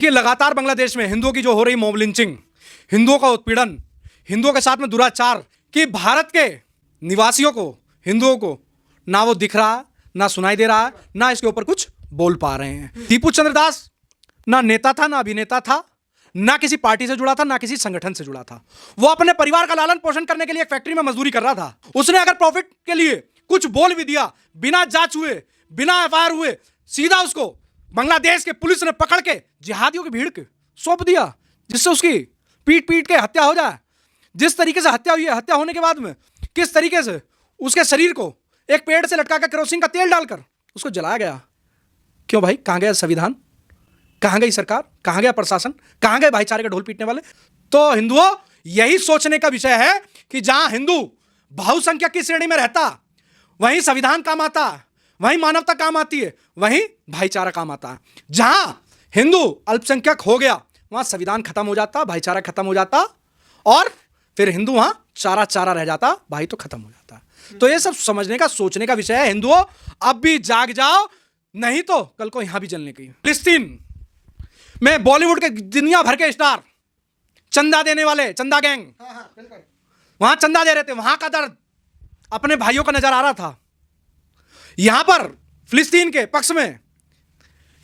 कि लगातार बांग्लादेश में हिंदुओं की जो हो रही मॉब लिंचिंग, हिंदुओं का उत्पीड़न, हिंदुओं के साथ में दुराचार, कि भारत के निवासियों को, हिंदुओं को ना वो दिख रहा, ना सुनाई दे रहा, ना इसके ऊपर कुछ बोल पा रहे हैं। दीपू चंद्र दास ना नेता था, ना अभिनेता था, ना किसी पार्टी से जुड़ा था, ना किसी संगठन से जुड़ा था। वो अपने परिवार का लालन पोषण करने के लिए एक फैक्ट्री में मजदूरी कर रहा था। उसने अगर प्रॉफिट के लिए कुछ बोल भी दिया, बिना जांच हुए, बिना एफआईआर हुए, सीधा उसको बांग्लादेश के पुलिस ने पकड़ के जिहादियों की भीड़ के सौंप दिया, जिससे उसकी पीट पीट के हत्या हो जाए। जिस तरीके से हत्या हुई है, हत्या होने के बाद में किस तरीके से उसके शरीर को एक पेड़ से लटका कर केरोसिन का तेल डालकर उसको जलाया गया। क्यों भाई? कहां गया संविधान? कहां गई सरकार? कहां गया प्रशासन? कहां गए भाईचारे का ढोल पीटने वाले? तो हिंदुओं, यही सोचने का विषय है कि जहां हिंदू बहुसंख्यक की श्रेणी में रहता, वहीं संविधान काम आता, वहीं मानवता काम आती है, वहीं भाईचारा काम आता है। जहां हिंदू अल्पसंख्यक हो गया, वहां संविधान खत्म हो जाता, भाईचारा खत्म हो जाता, और फिर हिंदू वहां चारा चारा रह जाता, भाई तो खत्म हो जाता। तो ये सब समझने का, सोचने का विषय है। हिंदुओं, अब भी जाग जाओ, नहीं तो कल को यहां भी जलने की। फिलिस्तीन में बॉलीवुड के दुनिया भर के स्टार, चंदा देने वाले, चंदा गैंग, वहां चंदा दे रहे थे। वहां का दर्द अपने भाइयों का नजर आ रहा था। यहां पर फिलिस्तीन के पक्ष में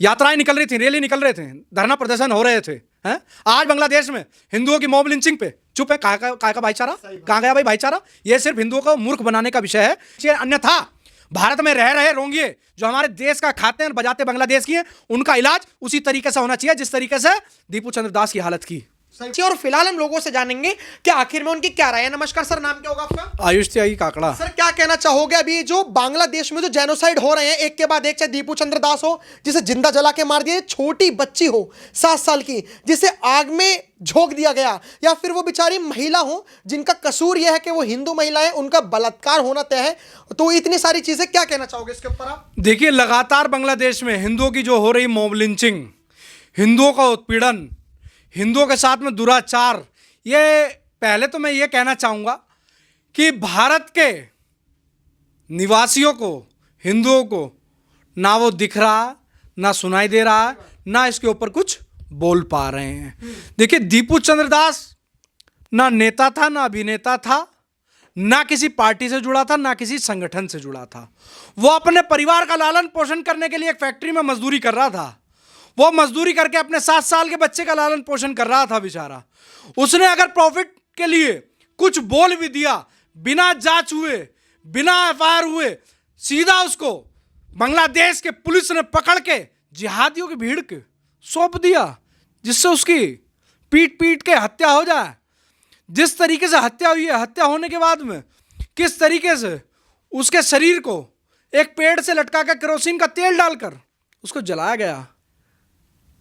यात्राएं निकल रही थी, रैली निकल रहे थे, धरना प्रदर्शन हो रहे थे, हैं? आज बांग्लादेश में हिंदुओं की मॉब लिंचिंग पे चुप है। कहाँ का भाईचारा? कहाँ गया भाई भाईचारा? ये सिर्फ हिंदुओं को मूर्ख बनाने का विषय है। अन्यथा भारत में रह रहे रोंगिए जो हमारे देश का खाते हैं और बजाते बांग्लादेश की हैं, उनका इलाज उसी तरीके से होना चाहिए जिस तरीके से दीपू चंद्र दास की हालत की। और फिलहाल हम लोगों से जानेंगे कि आखिर में उनकी क्या राय है। नमस्कार सर, नाम क्या होगा आपका? आयुष त्यागी काकड़ा। सर, क्या कहना चाहोगे अभी जो बांग्लादेश में जो जेनोसाइड हो रहे हैं एक के बाद एक, चाहे दीपू चंद्र दास हो जिसे जिंदा जला के मार दिया, छोटी बच्ची हो 7 साल की जिसे आग में झोंक दिया गया, या फिर वो बेचारी महिला हो जिनका कसूर यह है कि वो हिंदू महिला है, उनका बलात्कार होना तय है, तो इतनी सारी चीजें, क्या कहना चाहोगे इसके ऊपर आप? देखिए, लगातार बांग्लादेश में हिंदुओं की जो हो रही मॉब लिंचिंग, हिंदुओं का उत्पीड़न, हिंदुओं के साथ में दुराचार, ये पहले तो मैं ये कहना चाहूँगा कि भारत के निवासियों को, हिंदुओं को ना वो दिख रहा, ना सुनाई दे रहा, ना इसके ऊपर कुछ बोल पा रहे हैं। देखिए, दीपू चंद्र दास ना नेता था, ना अभिनेता था, ना किसी पार्टी से जुड़ा था, ना किसी संगठन से जुड़ा था। वो अपने परिवार का लालन पोषण करने के लिए एक फैक्ट्री में मजदूरी कर रहा था। वो मजदूरी करके अपने 7 साल के बच्चे का लालन पोषण कर रहा था बेचारा। उसने अगर प्रॉफिट के लिए कुछ बोल भी दिया, बिना जांच हुए, बिना एफआईआर हुए, सीधा उसको बांग्लादेश के पुलिस ने पकड़ के जिहादियों की भीड़ के सौंप दिया, जिससे उसकी पीट पीट के हत्या हो जाए। जिस तरीके से हत्या हुई है, हत्या होने के बाद में किस तरीके से उसके शरीर को एक पेड़ से लटका कर केरोसिन का तेल डालकर उसको जलाया गया।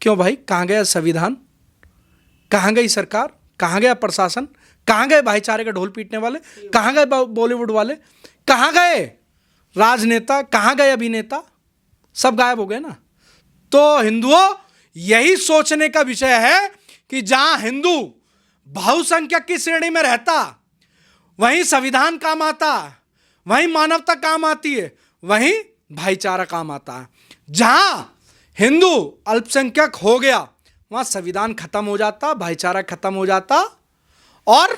क्यों भाई? कहाँ गया संविधान? कहाँ गई सरकार? कहाँ गया प्रशासन? कहाँ गए भाईचारे का ढोल पीटने वाले? कहाँ गए बॉलीवुड वाले? कहाँ गए राजनेता? कहाँ गए अभिनेता? सब गायब हो गए ना। तो हिंदुओं, यही सोचने का विषय है कि जहां हिंदू बहुसंख्यक की श्रेणी में रहता, वहीं संविधान काम आता, वहीं मानवता काम आती है, वहीं भाईचारा काम आता है। जहां हिंदू अल्पसंख्यक हो गया, वहां संविधान खत्म हो जाता, भाईचारा खत्म हो जाता, और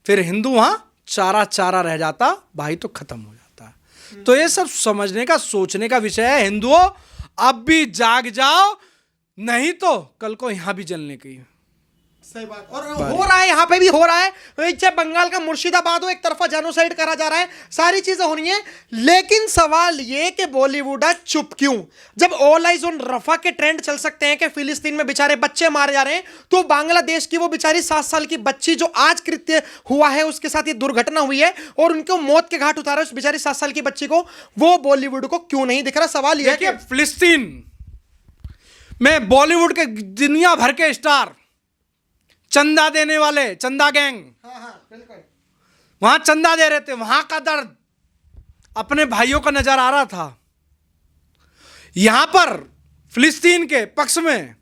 फिर हिंदू वहां चारा चारा रह जाता, भाई तो खत्म हो जाता। तो ये सब समझने का, सोचने का विषय है। हिंदुओं, अब भी जाग जाओ, नहीं तो कल को यहां भी जलने की। सही बात। और हो रहा है, यहाँ पे भी हो रहा है। चाहे बंगाल का मुर्शिदाबाद हो, एक तरफा जेनोसाइड करा जा रहा है, सारी चीजें हो रही हैं। लेकिन सवाल ये कि बॉलीवुड आज चुप क्यों? जब ऑल आइज ऑन रफा के ट्रेंड चल सकते हैं कि फिलिस्तीन में बेचारे बच्चे मारे जा रहे हैं, तो बांग्लादेश की वो बेचारी 7 साल की बच्ची जो आज कृत्य हुआ है, उसके साथ ये दुर्घटना हुई है और उनको मौत के घाट उतारा उस बेचारी 7 साल की बच्ची को, वो बॉलीवुड को क्यों नहीं दिख रहा? सवाल ये है कि फिलिस्तीन में बॉलीवुड के दुनिया भर के स्टार, चंदा देने वाले, चंदा गैंग, वहां चंदा दे रहे थे। वहां का दर्द अपने भाइयों का नजर आ रहा था। यहां पर फिलिस्तीन के पक्ष में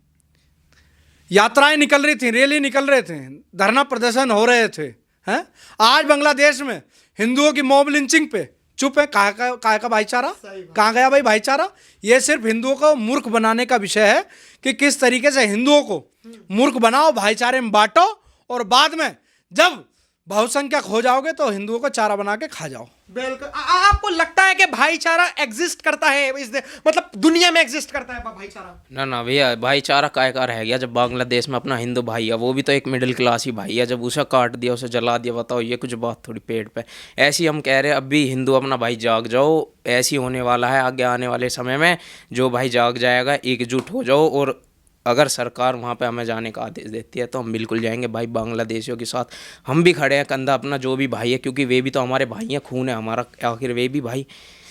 यात्राएं निकल रही थी, रैली निकल रहे थे, धरना प्रदर्शन हो रहे थे, हैं? आज बांग्लादेश में हिंदुओं की मॉब लिंचिंग पे चुप है। कहाँ का भाईचारा, कहाँ गया भाई भाईचारा? ये सिर्फ हिंदुओं को मूर्ख बनाने का विषय है कि किस तरीके से हिंदुओं को मूर्ख बनाओ, भाईचारे में बांटो, और बाद में जब बहुसंख्यक हो जाओगे तो हिंदुओं को चारा बना के खा जाओ। बिल्कुल। आपको लगता है कि भाईचारा एग्जिस्ट करता है मतलब दुनिया में एग्जिस्ट करता है भाईचारा? ना ना भैया, भाईचारा काय का रह गया जब बांग्लादेश में अपना हिंदू भाई है, वो भी तो एक मिडिल क्लास ही भाई है, जब उसे काट दिया, उसे जला दिया, बताओ ये कुछ बात थोड़ी पेट पे। ऐसी हम कह रहे हैं, अब भी हिंदू अपना भाई जाग जाओ, ऐसी होने वाला है आगे आने वाले समय में। जो भाई जाग जाएगा, एकजुट हो जाओ, और अगर सरकार वहाँ पे हमें जाने का आदेश देती है तो हम बिल्कुल जाएंगे भाई। बांग्लादेशियों के साथ हम भी खड़े हैं, कंधा अपना जो भी भाई है, क्योंकि वे भी तो हमारे भाई हैं, खून है हमारा आखिर वे भी भाई,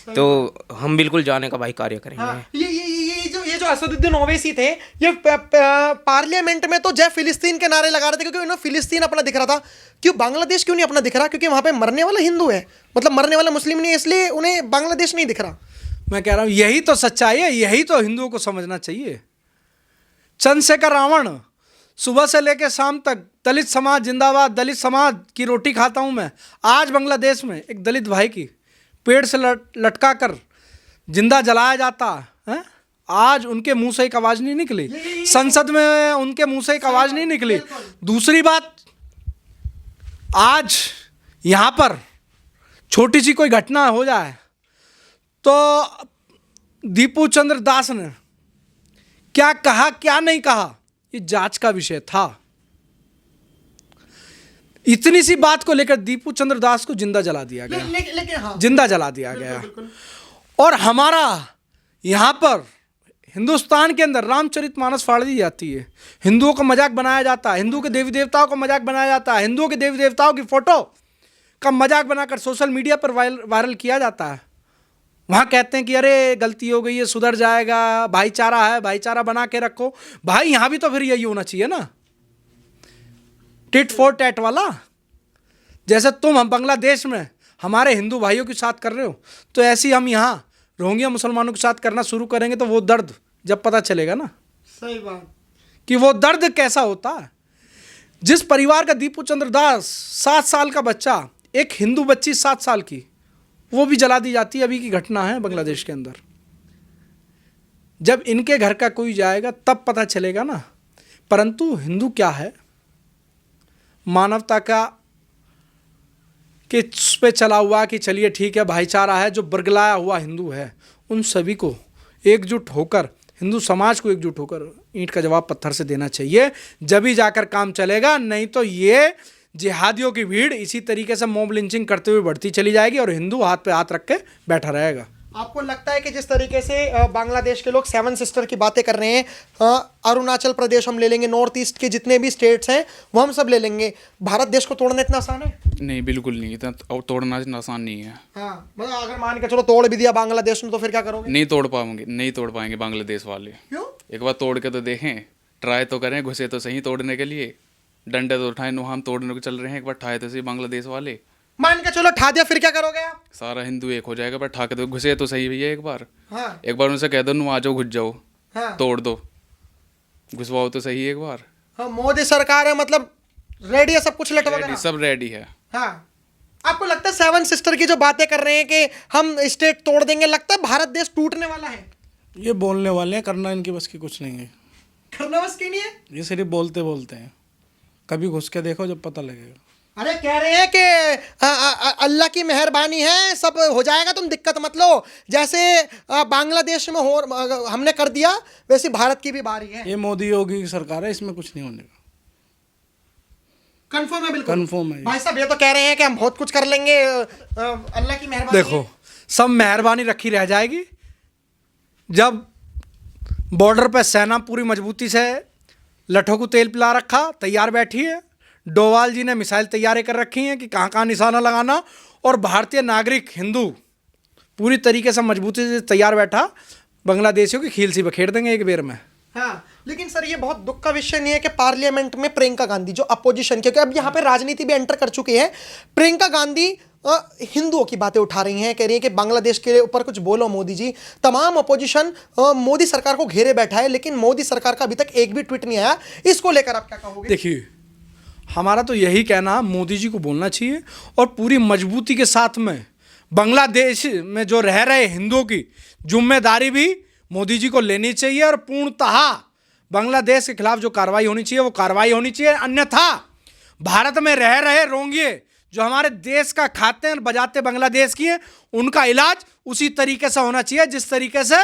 तो हम बिल्कुल जाने का भाई कार्य करेंगे। हाँ, ये जो असदुद्दीन ओवैसी थे, ये पार्लियामेंट में तो जय फिलिस्तीन के नारे लगा रहे थे, क्योंकि उन्हें फिलिस्तीन अपना दिख रहा था। क्यों बांग्लादेश क्यों नहीं अपना दिख रहा? क्योंकि वहाँ पे मरने वाला हिंदू है, मतलब मरने वाला मुस्लिम नहीं, इसलिए उन्हें बांग्लादेश नहीं दिख रहा। मैं कह रहा हूँ यही तो सच्चाई है, यही तो हिंदुओं को समझना चाहिए। चंद्रशेखर रावण सुबह से लेकर शाम तक दलित समाज जिंदाबाद, दलित समाज की रोटी खाता हूं मैं। आज बांग्लादेश में एक दलित भाई की पेड़ से लटका कर जिंदा जलाया जाता है। आज उनके मुंह से एक आवाज नहीं निकली, संसद में उनके मुंह से एक आवाज नहीं निकली। दूसरी बात, आज यहां पर छोटी सी कोई घटना हो जाए तो दीपू चंद्र दास ने क्या कहा क्या नहीं कहा, ये जांच का विषय था। इतनी सी बात को लेकर दीपू चंद्र दास को जिंदा जला दिया गया, लेकिन हाँ, जिंदा जला दिया गया। और हमारा यहां पर हिंदुस्तान के अंदर रामचरितमानस फाड़ दी जाती है, हिंदुओं का मजाक बनाया जाता है, हिंदू के देवी देवताओं का मजाक बनाया जाता है, हिंदुओं के देवी देवताओं की फोटो का मजाक बनाकर सोशल मीडिया पर वायरल किया जाता है। वहाँ कहते हैं कि अरे गलती हो गई है, सुधर जाएगा, भाईचारा है, भाईचारा बना के रखो। भाई यहाँ भी तो फिर यही होना चाहिए ना, टिट फॉर टैट वाला। जैसे तुम हम बांग्लादेश में हमारे हिंदू भाइयों के साथ कर रहे हो, तो ऐसे ही हम यहाँ रोहिंग्या मुसलमानों के साथ करना शुरू करेंगे, तो वो दर्द जब पता चलेगा ना, सही बात, कि वो दर्द कैसा होता है। जिस परिवार का दीपू चंद्र दास 7 साल का बच्चा, एक हिंदू बच्ची 7 साल की, वो भी जला दी जाती है। अभी की घटना है बांग्लादेश के अंदर। जब इनके घर का कोई जाएगा तब पता चलेगा ना। परंतु हिंदू क्या है, मानवता का कि उस पे चला हुआ कि चलिए ठीक है भाईचारा है, जो बरगलाया हुआ हिंदू है, उन सभी को एकजुट होकर, हिंदू समाज को एकजुट होकर ईंट का जवाब पत्थर से देना चाहिए, जब ही जाकर काम चलेगा। नहीं तो ये जिहादियों की भीड़ इसी तरीके से मॉब लिंचिंग करते हुए बढ़ती चली जाएगी और हिंदू हाथ पे हाथ रख के बैठा रहेगा। आपको लगता है कि जिस तरीके से बांग्लादेश के लोग 7 सिस्टर की बातें कर रहे हैं, अरुणाचल प्रदेश हम ले लेंगे, नॉर्थ ईस्ट के जितने भी स्टेट्स हैं वो हम सब ले लेंगे, भारत देश को तोड़ना इतना आसान है? नहीं, बिल्कुल नहीं, इतना तोड़ना इतना आसान नहीं है। हाँ, मतलब अगर मान के चलो तोड़ भी दिया बांग्लादेश ने, तो फिर क्या करोगे? नहीं तोड़ पाएंगे, नहीं तोड़ पाएंगे बांग्लादेश वाले। क्यों? एक बार तोड़ के तो देखें, ट्राई तो करें, घुसे तो सही तोड़ने के लिए, डंडे तो उठाए, नो हम तोड़ने को चल रहे हैं, एक बार ठाए तो सही बांग्लादेश वाले। मान के चलो ठा दिया, फिर क्या करोगे आप? सारा हिंदू एक हो जाएगा, पर ठा के तो घुसे तो सही भैया एक बार। हाँ, एक बार उनसे कह दो, नु आ जाओ, घुस जाओ, हाँ, तोड़ दो, घुसवाओ तो सही एक बार। हाँ, मोदी सरकार है, मतलब रेडी है, सब कुछ लट वगैरह सब रेडी है। हाँ, आपको लगता है 7 सिस्टर की जो बातें कर रहे हैं कि हम स्टेट तोड़ देंगे, लगता है भारत देश टूटने वाला है? ये बोलने वाले हैं, करना इनकी बस की कुछ नहीं है। करना बस की नहीं है, ये सिर्फ बोलते बोलते हैं, कभी घुस के देखो जब पता लगेगा। अरे कह रहे हैं कि अल्लाह की मेहरबानी है, सब हो जाएगा, तुम दिक्कत मत लो, जैसे बांग्लादेश में हो हमने कर दिया वैसे भारत की भी बारी है। ये मोदी योगी की सरकार है, इसमें कुछ नहीं होने का। कंफर्म है? बिल्कुल कंफर्म है। भाई साहब ये तो कह रहे हैं कि हम बहुत कुछ कर लेंगे, अल्लाह की मेहरबानी। देखो, सब मेहरबानी रखी रह जाएगी जब बॉर्डर पर सेना पूरी मजबूती से लठों को तेल पिला रखा, तैयार बैठी है। डोवाल जी ने मिसाइल तैयार कर रखी हैं कि कहाँ कहाँ निशाना लगाना, और भारतीय नागरिक हिंदू पूरी तरीके से मजबूती से तैयार बैठा, बांग्लादेशियों की खील सी बखेर देंगे एक बेर में। हाँ, लेकिन सर ये बहुत दुख का विषय नहीं है कि पार्लियामेंट में प्रियंका गांधी जो अपोजिशन, क्योंकि अब यहाँ पे राजनीति भी एंटर कर चुकी है, प्रियंका गांधी हिंदुओं की बातें उठा रही हैं, कह रही हैं कि बांग्लादेश के ऊपर कुछ बोलो मोदी जी। तमाम अपोजिशन मोदी सरकार को घेरे बैठा है, लेकिन मोदी सरकार का अभी तक एक भी ट्वीट नहीं आया। इसको लेकर आप क्या कहोगे? देखिए, हमारा तो यही कहना, मोदी जी को बोलना चाहिए और पूरी मजबूती के साथ में बांग्लादेश में जो रह रहे हिंदुओं की जिम्मेदारी भी मोदी जी को लेनी चाहिए और पूर्णतः बांग्लादेश के खिलाफ जो कार्रवाई होनी चाहिए वो कार्रवाई होनी चाहिए। अन्यथा भारत में रह रहे रोंगिए जो हमारे देश का खाते हैं और बजाते बांग्लादेश की हैं, उनका इलाज उसी तरीके से होना चाहिए जिस तरीके से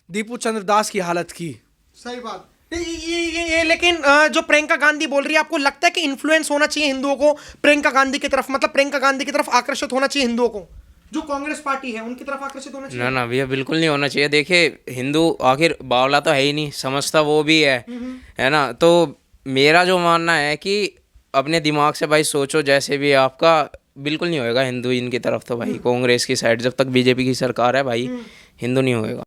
दीपू चंद्र दास की हालत की। सही बात। ये लेकिन जो प्रियंका गांधी बोल रही है, आपको लगता है कि इन्फ्लुएंस होना चाहिए हिंदुओं को प्रियंका गांधी की तरफ, मतलब प्रियंका गांधी की तरफ आकर्षित होना चाहिए हिंदुओं को, जो कांग्रेस पार्टी है उनकी तरफ आकर्षित होना चाहिए? ना भैया बिल्कुल नहीं होना चाहिए। देखिए हिंदू आखिर बावला तो है ही नहीं, समझता वो भी है ना। तो मेरा जो मानना है कि अपने दिमाग से भाई सोचो, जैसे भी आपका बिल्कुल नहीं होएगा हिंदू इनकी तरफ तो भाई, कांग्रेस की साइड जब तक बीजेपी की सरकार है भाई हिंदू नहीं होएगा।